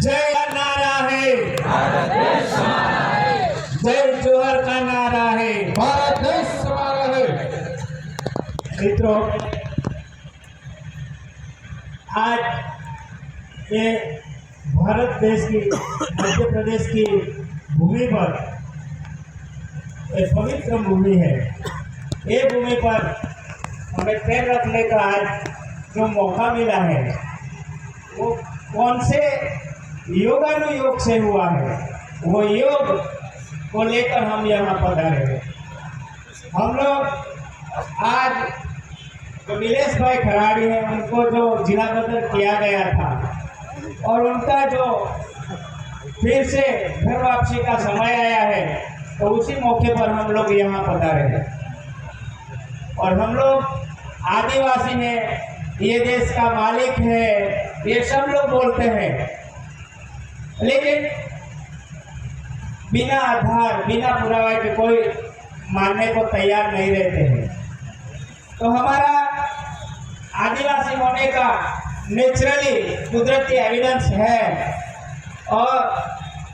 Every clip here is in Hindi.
जय का नारा है, जय जोहर का नारा है, भारत देश हमारा है। मित्रों, आज ये भारत देश की मध्य प्रदेश की भूमि पर एक पवित्र भूमि है। ये भूमि पर हमें पैर रखने का आज जो मौका मिला है वो कौन से योगानुयोग से हुआ है, वो योग को लेकर हम यहाँ पधारे हैं। हम लोग आज जो नीलेश भाई खराड़ी है उनको जो जिला बदल किया गया था और उनका जो फिर से घर वापसी का समय आया है, तो उसी मौके पर हम लोग यहाँ पधारे हैं। और हम लोग आदिवासी हैं, ये देश का मालिक है, ये सब लोग बोलते हैं, लेकिन बिना आधार बिना पुरावा के कोई मानने को तैयार नहीं रहते हैं। तो हमारा आदिवासी होने का नेचुरली कुदरती एविडेंस है, और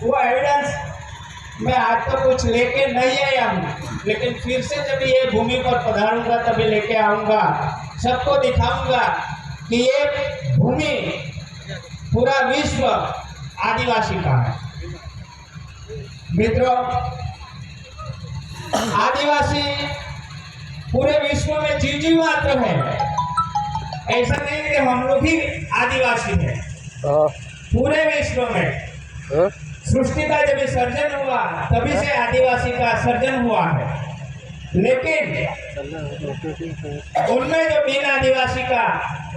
वो एविडेंस मैं आज तो कुछ लेके नहीं आया हूँ, लेकिन फिर से जब ये भूमि पर पधारूंगा तभी लेके आऊँगा, सबको दिखाऊंगा कि ये भूमि पूरा विश्व आदिवासी का है। मित्रों, आदिवासी पूरे विश्व में जीव मात्र है। ऐसा नहीं कि हम लोग ही आदिवासी हैं। पूरे विश्व में सृष्टि का जब सर्जन हुआ तभी से आदिवासी का सर्जन हुआ है, लेकिन उनमें जो बिन आदिवासी का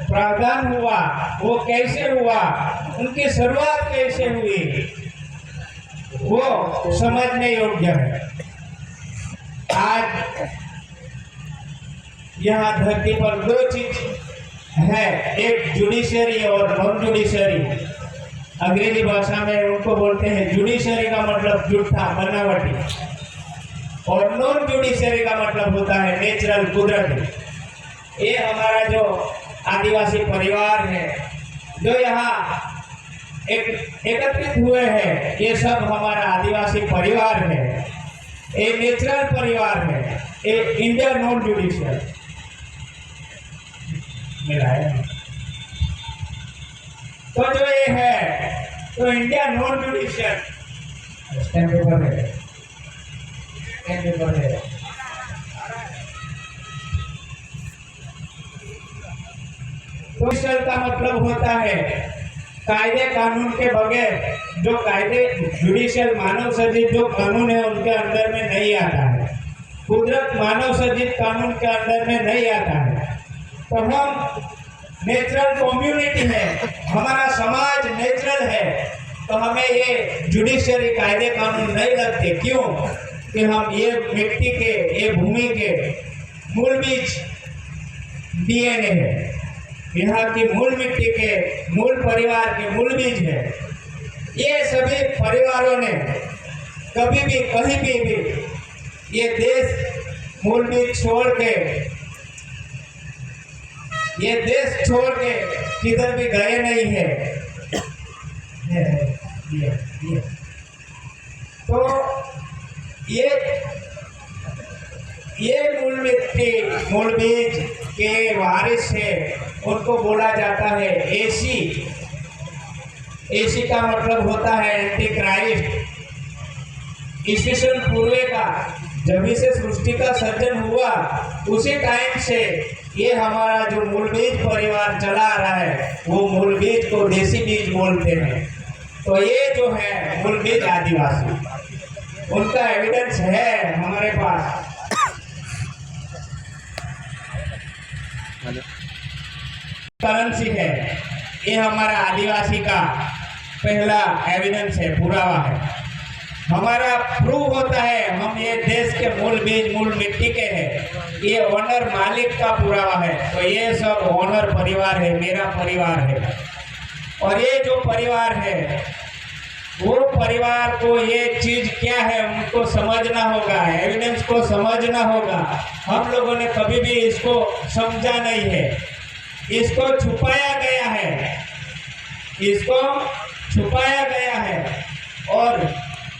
प्रावधान हुआ वो कैसे हुआ, उनकी शुरुआत कैसे हुई, वो समझने योग्य है। आज यहाँ धरती पर दो चीज है, एक जुडिशरी और नॉन जुडिशरी। अंग्रेजी भाषा में उनको बोलते हैं जुडिशरी का मतलब झूठा बनावटी, और नॉन जुडिशरी का मतलब होता है नेचुरल कुदरती। ये हमारा जो आदिवासी परिवार है जो यहाँ एकत्रित हुए हैं, ये सब हमारा आदिवासी परिवार है, ये नेचुरल परिवार है, ये इंडिया नॉन जुडिशियल मिला है। तो जो ये है तो इंडिया नॉन जुडिशियल जुडिशियल का मतलब होता है कायदे कानून के बगैर, जो कायदे जुडिशियल मानव सर्जित जो कानून है उनके अंदर में नहीं आता है, कुदरत मानव सर्जित कानून के अंदर में नहीं आता है। तो हम नेचुरल कम्युनिटी है, हमारा समाज नेचुरल है, तो हमें ये जुडिशरी कायदे कानून नहीं लगते। क्यों? कि हम ये मिट्टी के, ये भूमि के मूल बीज डीएनए है, यहाँ की मूल मिट्टी के मूल परिवार के मूल बीज है। ये सभी परिवारों ने कभी भी कहीं भी ये देश मूल बीज छोड़ के, ये देश छोड़ के किधर भी गए नहीं है। तो ये मूल मिट्टी मूल बीज के वारिस है, उनको बोला जाता है एसी। एसी का मतलब होता है एंटी क्राइस्ट। ईस्वीसन पूर्व का जब से सृष्टि का सर्जन हुआ उसी टाइम से ये हमारा जो मूल बीज परिवार चला आ रहा है, वो मूल बीज को देसी बीज बोलते हैं। तो ये जो है मूल बीज आदिवासी, उनका एविडेंस है हमारे पास। करेंसी है, ये हमारा आदिवासी का पहला एविडेंस है, पुरावा है। हमारा प्रूव होता है हम ये देश के मूल बीज मूल मिट्टी के हैं, ये ओनर मालिक का पुरावा है। तो ये सब ओनर परिवार है, मेरा परिवार है। और ये जो परिवार है वो परिवार को ये चीज क्या है उनको समझना होगा, एविडेंस को समझना होगा। हम लोगों ने कभी भी इसको समझा नहीं है, इसको छुपाया गया है, इसको छुपाया गया है। और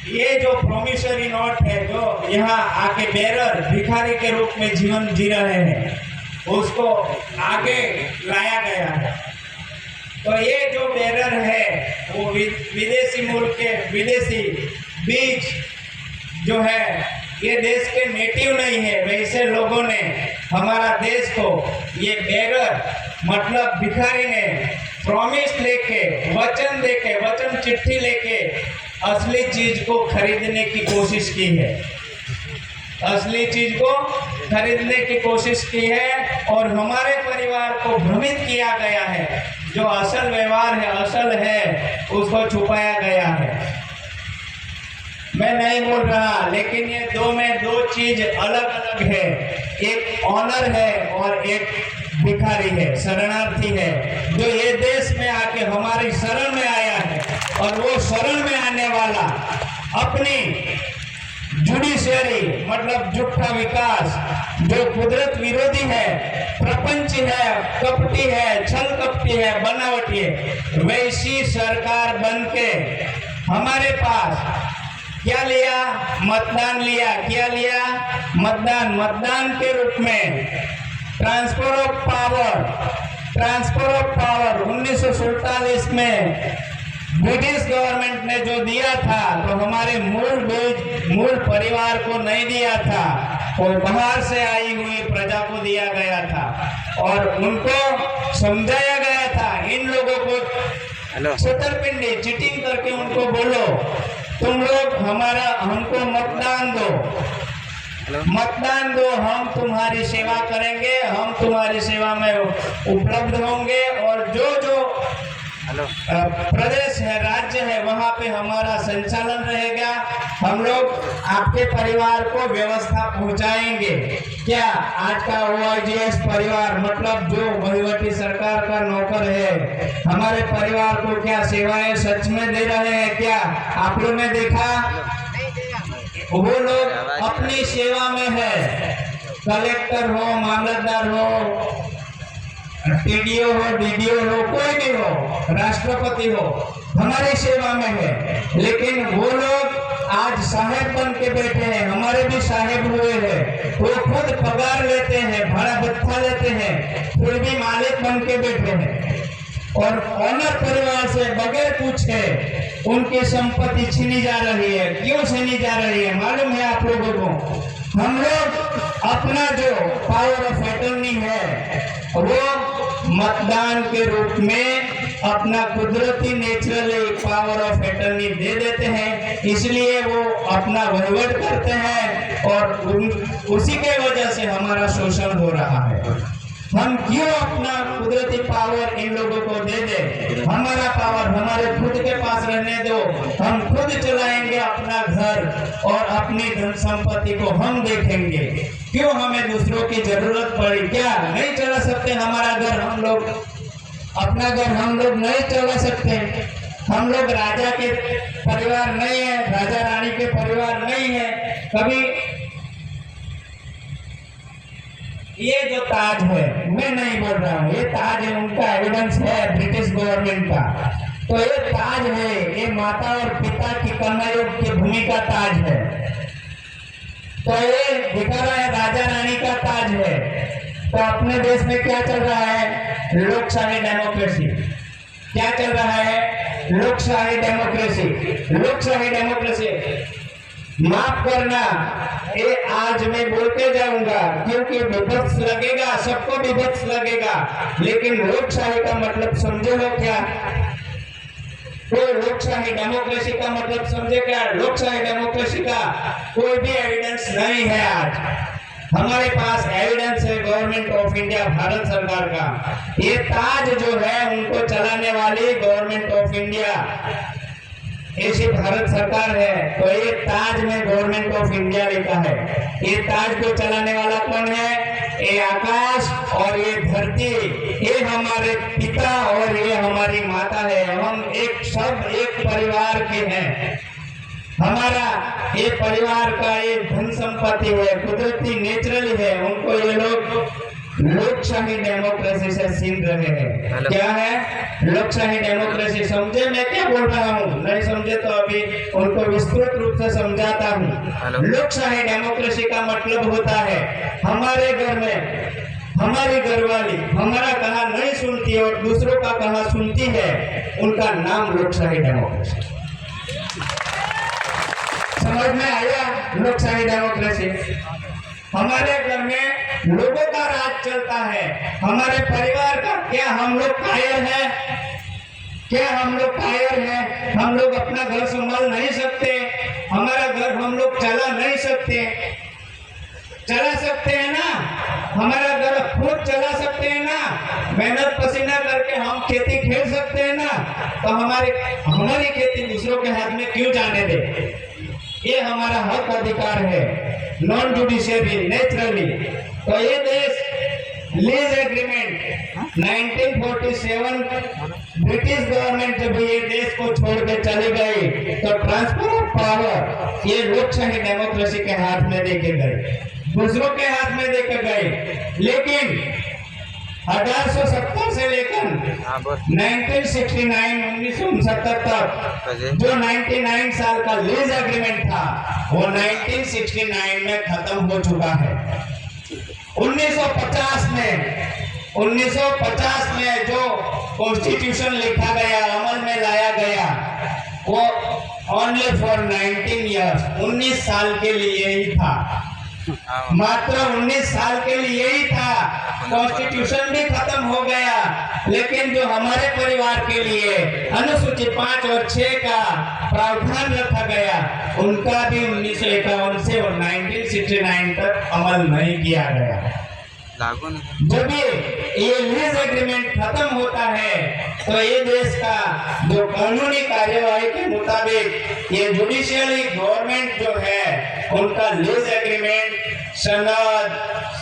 ये जो प्रोमिसरी नोट है जो यहाँ आके बेरर भिखारी के रूप में जीवन जी रहे हैं, उसको आगे लाया गया है। तो ये जो बेरर है वो विदेशी मुल्क के विदेशी बीज जो है ये देश के नेटिव नहीं है, वैसे लोगों ने हमारा देश को ये बेरर मतलब भिखारी ने प्रॉमिस लेके वचन देके वचन चिट्ठी लेके असली चीज को खरीदने की कोशिश की है, असली चीज को खरीदने की कोशिश की है और हमारे परिवार को भ्रमित किया गया है। जो असल व्यवहार है असल है उसको छुपाया गया है। मैं नहीं बोल रहा, लेकिन ये दो में दो चीज अलग अलग है। एक ऑनर है और एक भिखारी है, शरणार्थी है, जो ये देश में आके हमारी शरण में आया है। और वो शरण में आने वाला अपनी जुडिशियरी मतलब झूठा विकास जो कुदरत विरोधी है, प्रपंच है, कपटी है, छल कपटी है, बनावटी है, वैसी सरकार बन के हमारे पास क्या लिया? मतदान लिया। क्या लिया? मतदान। मतदान के रूप में ट्रांसफर ऑफ पावर 1947 में ब्रिटिश गवर्नमेंट ने जो दिया था तो हमारे मूल परिवार को नहीं दिया था, वो बाहर से आई हुई प्रजा को दिया गया था और उनको समझाया गया था। इन लोगों को छतरपिंडी चीटिंग करके उनको बोलो तुम लोग हमको मतदान दो, हम तुम्हारी सेवा करेंगे, हम तुम्हारी सेवा में उपलब्ध होंगे और जो प्रदेश है, राज्य है, वहाँ पे हमारा संचालन रहेगा। हम लोग आपके परिवार को व्यवस्था पहुँचाएंगे। क्या आज का OIGS परिवार मतलब जो वहीवटी सरकार का नौकर है, हमारे परिवार को क्या सेवाएं सच में दे रहे हैं? क्या आप लोगों ने देखा? वो लोग अपनी सेवा में है, कलेक्टर हो, मामलतदार हो, TDO हो, DDO हो, कोई भी हो, राष्ट्रपति हो, हमारी सेवा में है। लेकिन वो लोग आज साहेब बन के बैठे हैं, हमारे भी साहेब हुए हैं, वो खुद पगार लेते हैं, भाड़ा भत्ता लेते हैं, फिर भी मालिक बन के बैठे हैं और ऑनर परिवार से बगैर पूछे उनकी संपत्ति छीनी जा रही है। क्यों छीनी जा रही है मालूम है आप लोगों को? हम लोग अपना जो पावर ऑफ अटर्नी है वो मतदान के रूप में अपना कुदरती नेचुरली पावर ऑफ अटर्नी दे देते हैं, इसलिए वो अपना वहीवट करते हैं और उसी के वजह से हमारा शोषण हो रहा है। हम क्यों अपना कुदरती पावर इन लोगों को दे दे? हमारा पावर हमारे खुद के पास रहने दो, हम खुद चलाएंगे अपना घर और अपनी धन संपत्ति को हम देखेंगे। क्यों हमें दूसरों की जरूरत पड़ी? क्या नहीं चला सकते हमारा घर? हम लोग अपना घर हम लोग नहीं चला सकते? हम लोग राजा के परिवार नहीं है, राजा रानी के परिवार नहीं है। कभी ये जो ताज है, मैं नहीं बोल रहा हूँ, ये ताज है, उनका एविडेंस है ब्रिटिश गवर्नमेंट का। तो ये ताज है, ये माता और पिता की कन्या योग की भूमि का ताज है। तो ये दिखा रहा है राजा रानी का ताज है। तो अपने देश में क्या चल रहा है? लोकशाही डेमोक्रेसी। क्या चल रहा है? लोकशाही डेमोक्रेसी। लोकशाही डेमोक्रेसी माफ करना, ये आज मैं बोलते जाऊंगा क्योंकि विभत्स लगेगा, सबको विभत्स लगेगा, लेकिन लोकशाही का मतलब समझे हो क्या? कोई लोकशाही डेमोक्रेसी का मतलब समझे क्या? लोकशाही डेमोक्रेसी का कोई भी एविडेंस नहीं है। आज हमारे पास एविडेंस है गवर्नमेंट ऑफ इंडिया, भारत सरकार का। ये ताज जो है उनको चलाने वाली गवर्नमेंट ऑफ इंडिया, ऐसी भारत सरकार है। तो ये ताज में गवर्नमेंट ऑफ इंडिया लिखा है। ये ताज को चलाने वाला कौन है? ये आकाश और ये धरती, ये हमारे पिता और ये हमारी माता है। हम सब एक परिवार के हैं। हमारा ये परिवार का ये धन संपत्ति है, कुदरती नेचुरली है। उनको ये लोग लोकशाही डेमोक्रेसी से सीख रहे हैं। क्या है लोकशाही डेमोक्रेसी? समझे मैं क्या बोल रहा हूँ? नहीं समझे तो अभी उनको विस्तृत रूप से समझाता हूँ। लोकशाही डेमोक्रेसी का मतलब होता है हमारे घर में हमारी घरवाली हमारा कहा नहीं सुनती और दूसरों का कहा सुनती है, उनका नाम लोकशाही डेमोक्रेसी। समझ में आया? लोकशाही डेमोक्रेसी हमारे घर में लोगों का राज चलता है, हमारे परिवार का। क्या हम लोग कायर हैं? क्या हम लोग कायर हैं? हम लोग अपना घर संभाल नहीं सकते? हमारा घर हम लोग चला नहीं सकते? चला सकते हैं ना? हमारा घर खुद चला सकते हैं ना? मेहनत पसीना करके हम खेती खेल सकते हैं ना? तो हमारी खेती दूसरों के हाथ में क्यों जाने दे? ये हमारा हक अधिकार है, नॉन जुडिशियरी नेचुरली। तो ये देश लीज एग्रीमेंट 1947 ब्रिटिश गवर्नमेंट जब ये देश को छोड़ के चली गई तो ट्रांसफर ऑफ पावर ये लोकशाही डेमोक्रेसी के हाथ में देके गए, दूसरों के हाथ में देके गए। लेकिन 1870 से लेकर 1969 तक जो 99 साल का लीज एग्रीमेंट था वो 1969 में खत्म हो चुका है। 1950 में जो कॉन्स्टिट्यूशन लिखा गया, अमल में लाया गया, वो ओनली फॉर 19 ईयर्स 19 साल के लिए ही था, मात्र 19 साल के लिए ही था। कॉन्स्टिट्यूशन भी खत्म हो गया, लेकिन जो हमारे परिवार के लिए अनुसूची 5 और 6 का प्रावधान रखा गया, उनका भी 1951 से और 1969 तक अमल नहीं किया गया। जब ये लीज एग्रीमेंट खत्म होता है तो ये देश का जो कानूनी कार्यवाही के मुताबिक ये जुडिशियली गवर्नमेंट जो है उनका लीज एग्रीमेंट, सनद,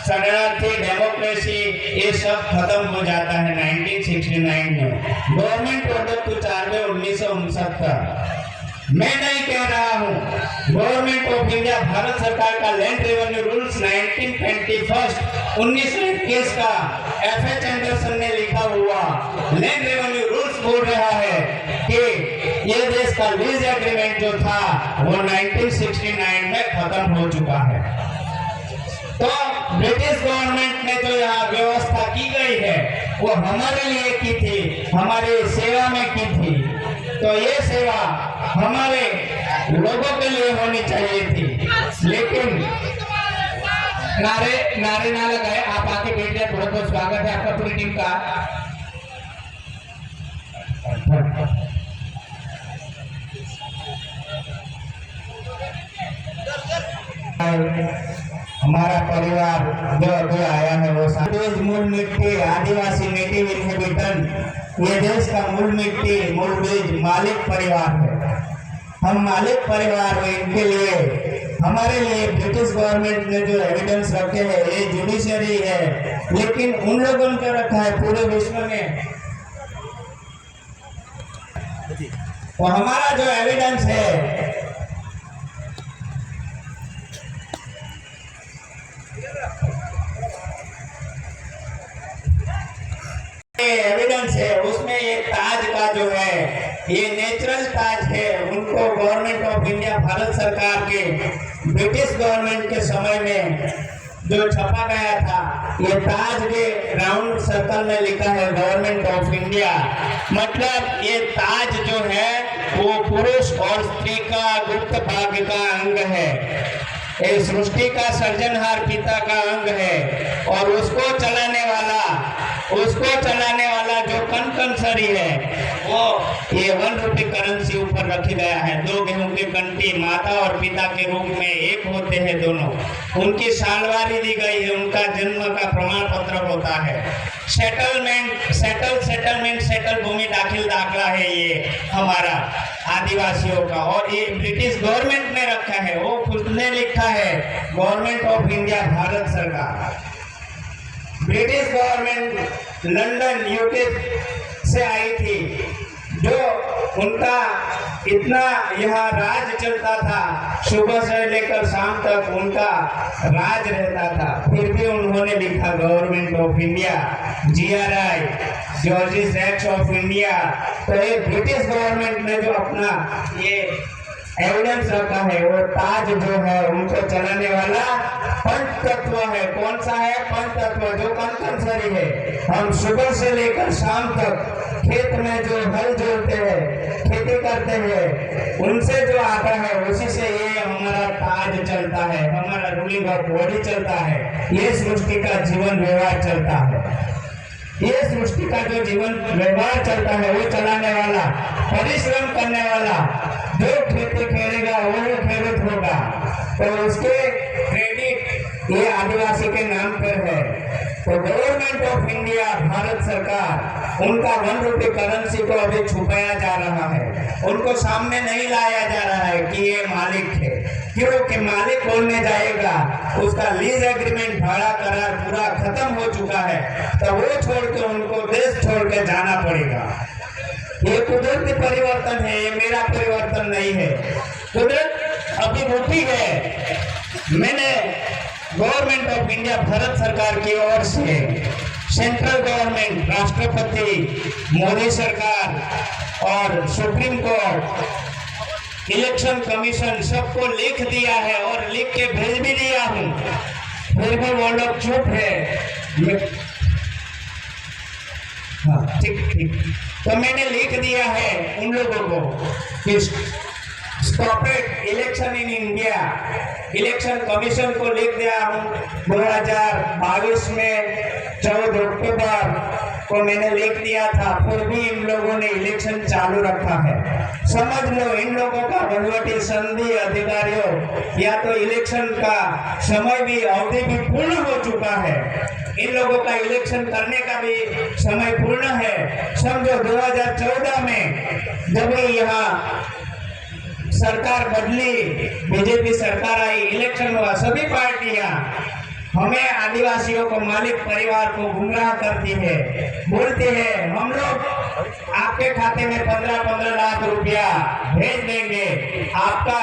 शरणार्थी डेमोक्रेसी ये सब खत्म हो जाता है 1969 में। गवर्नमेंट ऑर्डर 4 में 1969। मैं नहीं कह रहा हूँ, गवर्नमेंट ऑफ इंडिया भारत सरकार का लैंड रेवेन्यू रूल्स 1921 का एफ.एच. एंडरसन ने लिखा हुआ लैंड रेवेन्यू रूल्स बोल रहा है कि ये देश का लीज एग्रीमेंट जो था वो 1969 में खत्म हो चुका है। तो ब्रिटिश गवर्नमेंट ने जो यहाँ व्यवस्था की गई है वो हमारे लिए की थी, हमारी सेवा में की थी। तो ये सेवा हमारे लोगों के लिए होनी चाहिए थी, लेकिन नारे ना लगाए। आप आके बैठ जाए, बहुत बहुत स्वागत है आपका पूरी टीम का। हमारा परिवार जो अभी आया है वो मूल मिट्टी आदिवासी नेटिव इनहेबिटेंट, ये देश का मूल मिट्टी मूल बीज मालिक परिवार है। हम मालिक परिवार में इनके लिए हमारे लिए ब्रिटिश गवर्नमेंट ने जो एविडेंस रखे हैं ये जुडिशरी है, लेकिन उन लोगों ने रखा है पूरे विश्व में। तो हमारा जो एविडेंस है एविडेंस है, उसमें ये ताज का जो है ये नेचुरल ताज है। उनको गवर्नमेंट ऑफ इंडिया भारत सरकार के ब्रिटिश गवर्नमेंट के समय में जो छपा गया था, ये ताज के राउंड सर्कल में लिखा है गवर्नमेंट ऑफ इंडिया। मतलब ये ताज जो है वो पुरुष और स्त्री का गुप्त भाग्य का अंग है, ये सृष्टि का सृजनहार पिता का अंग है। और उसको चलाने वाला जो कंसरी है वो ये 1 रुपये करेंसी ऊपर रखी गया है। 2 गेहूं की कंटी माता और पिता के रूप में एक होते हैं दोनों। उनकी सालवारी दी गई है, उनका जन्म का प्रमाण पत्र होता है। सेटल भूमि दाखला है ये हमारा आदिवासियों का, और ये ब्रिटिश गवर्नमेंट ने रखा है, वो खुद ने लिखा है गवर्नमेंट ऑफ इंडिया भारत सरकार। ब्रिटिश गवर्नमेंट लंदन यूके से आई थी, जो उनका इतना यहाँ राज चलता था, सुबह से लेकर शाम तक उनका राज रहता था, फिर भी उन्होंने लिखा government of India, GRI, George's act of India. तो ये ब्रिटिश गवर्नमेंट ने जो अपना ये एविडेंस रखा है, वो ताज जो है उनको चलाने वाला पंच तत्व है। कौन सा है? पंच तत्व, जो कंपल्सरी है। हम सुबह से लेकर शाम तक खेत में जो हल जोतते हैं, खेती करते हैं, उनसे जो आता है उसी से ये हमारा ताज चलता है, हमारा रूलिंग ऑफ बॉडी चलता है, ये सृष्टि का जीवन व्यवहार चलता है। ये सृष्टि का जो जीवन व्यवहार चलता है वो चलाने वाला, परिश्रम करने वाला, जो खेती खेलेगा वो खेत होगा। तो उसके क्रेडिट ये आदिवासी के नाम पर है। तो गवर्नमेंट ऑफ इंडिया, भारत सरकार, उनका 1 रुपये करेंसी को अभी छुपाया जा रहा है, उनको सामने नहीं लाया जा रहा है कि ये मालिक है। क्योंकि मालिक बोलने जाएगा, उसका लीज एग्रीमेंट, भाड़ा करार पूरा खत्म हो चुका है, तो वो छोड़ के उनको देश छोड़ के जाना पड़ेगा। ये कुदरती परिवर्तन है, ये मेरा परिवर्तन नहीं है। कुदरत अभी रूठी है। मैंने गवर्नमेंट ऑफ इंडिया, भारत सरकार की ओर से सेंट्रल गवर्नमेंट, राष्ट्रपति मोदी सरकार और सुप्रीम कोर्ट, इलेक्शन कमीशन सबको लिख दिया है और लिख के भेज भी दिया हूँ, फिर भी वो लोग चुप है। हाँ, ठीक। तो मैंने लिख दिया है उन लोगों को कि stop it election in India. Election commission को लिख दिया हूँ 2022 में 14 अक्टूबर को मैंने लिख दिया था, फिर भी इन लोगों ने इलेक्शन चालू रखा है। समझ लो, इन लोगों का वहीवटी संधि अधिकारियों, या तो इलेक्शन का समय भी, अवधि भी पूर्ण हो चुका है, इन लोगों का इलेक्शन करने का भी समय पूर्ण है। समझो 2014 में जब यहाँ सरकार बदली, बीजेपी सरकार आई, इलेक्शन हुआ, सभी पार्टियां हमें आदिवासियों को, मालिक परिवार को गुमराह करती है, बोलती है हम लोग आपके खाते में 15-15 लाख रुपया भेज देंगे, आपका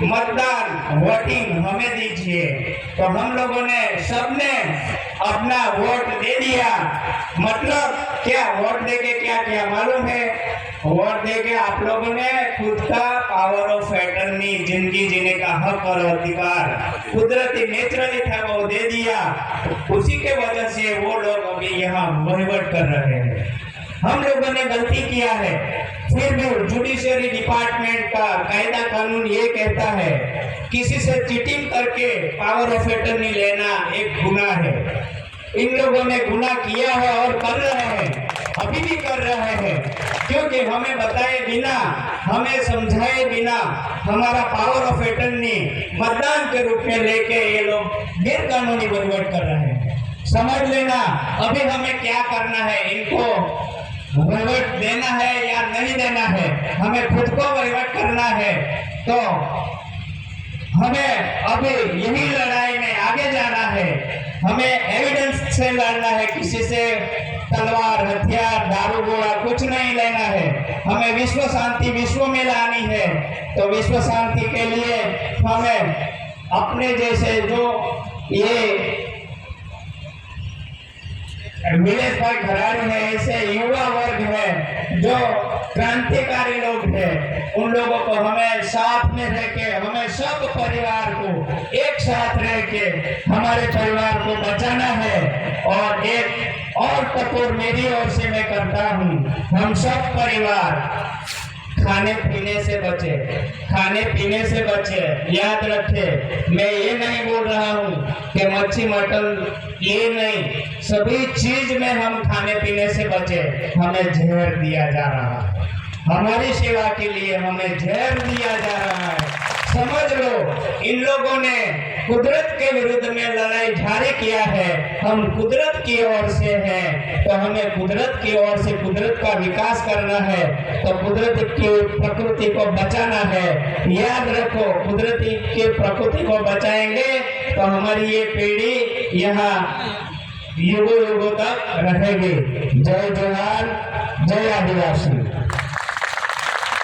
मतदान वोटिंग हमें दीजिए। तो हम लोगों ने सबने अपना वोट दे दिया। मतलब क्या वोट देके क्या किया मालूम है? वोट देके आप लोगों ने खुद का पावर ऑफ एटर्नी, जिंदगी जीने का हक और अधिकार, कुदरती नेचुरली था वो दे दिया। उसी के वजह से वो लोग अभी यहाँ वहीवट कर रहे हैं। हम लोगों ने गलती किया है, फिर भी जुडिशियरी डिपार्टमेंट का कायदा कानून ये कहता है किसी से चीटिंग करके पावर ऑफ एटर्नी लेना एक गुनाह है। इन लोगों ने गुनाह किया है और कर रहे हैं, अभी भी कर रहे हैं, क्योंकि हमें बताए बिना, हमें समझाए बिना हमारा पावर ऑफ एटर्नी मतदान के रूप में लेके ये लोग गैर कानूनी वहीवट कर रहे हैं। समझ लेना, अभी हमें क्या करना है, इनको वहीवट देना है या नहीं देना है, हमें खुद को वहीवट करना है। तो हमें अभी यही लड़ाई में आगे जाना है, हमें एविडेंस से लड़ना है, किसी से तलवार, हथियार, दारू गोला कुछ नहीं लेना है। हमें विश्व शांति विश्व में लानी है। तो विश्व शांति के लिए हमें अपने जैसे जो ये विलेज भाई घराड़ी है, ऐसे युवा वर्ग है, जो क्रांतिकारी लोग हैं, उन लोगों को हमें साथ में रह के, हमें सब परिवार को एक साथ रह के हमारे परिवार को बचाना है। और एक और टकोर मेरी ओर से मैं करता हूँ, हम सब परिवार खाने पीने से बचे, खाने पीने से बचे। याद रखे, मैं ये नहीं बोल रहा हूँ कि मच्छी मटन, ये नहीं, सभी चीज में हम खाने पीने से बचे। हमें जहर दिया जा रहा है, हमारी सेवा के लिए हमें जहर दिया जा रहा है। समझ लो, इन लोगों ने कुदरत के विरुद्ध में लड़ाई जारी किया है। हम कुदरत की ओर से हैं, तो हमें कुदरत की ओर से कुदरत का विकास करना है, तो कुदरत की प्रकृति को बचाना है। याद रखो, कुदरती की प्रकृति को बचाएंगे तो हमारी ये पीढ़ी यहाँ युगों युगों तक रहेगी। जय जोहार, जय आदिवासी।